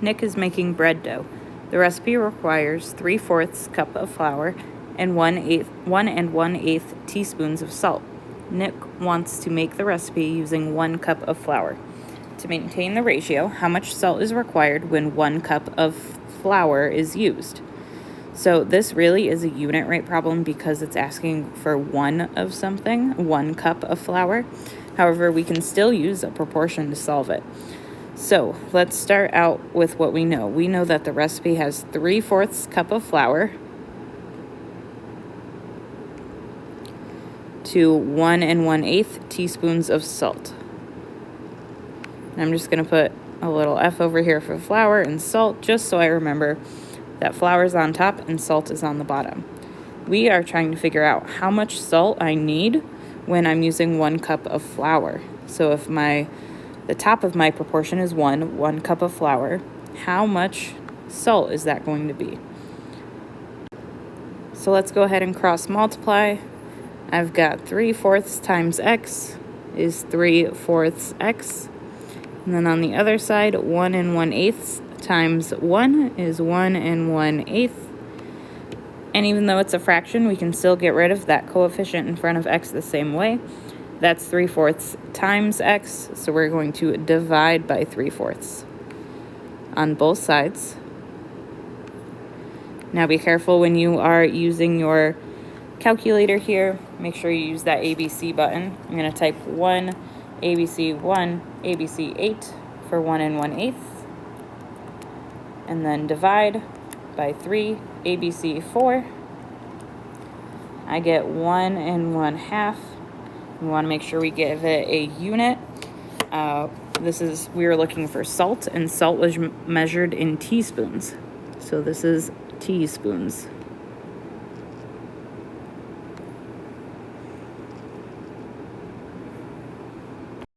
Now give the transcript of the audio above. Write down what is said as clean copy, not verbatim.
Nick is making bread dough. The recipe requires 3/4 cup of flour and 1 1/8 teaspoons of salt. Nick wants to make the recipe using 1 cup of flour. To maintain the ratio, how much salt is required when 1 cup of flour is used? So this really is a unit rate problem because it's asking for 1 of something, 1 cup of flour. However, we can still use a proportion to solve it. So let's start out with what we know. We know that the recipe has 3/4 cup of flour to 1 1/8 teaspoons of salt. And I'm just going to put a little F over here for flour and salt just so I remember that flour is on top and salt is on the bottom. We are trying to figure out how much salt I need when I'm using 1 cup of flour. So if the top of my proportion is 1 cup of flour, how much salt is that going to be? So let's go ahead and cross multiply. I've got 3/4 times x is 3/4 x. And then on the other side, 1 1/8 times 1 is 1 1/8. And even though it's a fraction, we can still get rid of that coefficient in front of x the same way. That's 3/4 times x, so we're going to divide by 3/4 on both sides. Now be careful when you are using your calculator here. Make sure you use that ABC button. I'm going to type 1, ABC 1, ABC 8 for 1 1/8. And then divide by 3, ABC 4. I get 1 1/2. We want to make sure we give it a unit. We were looking for salt, and salt was measured in teaspoons. So this is teaspoons.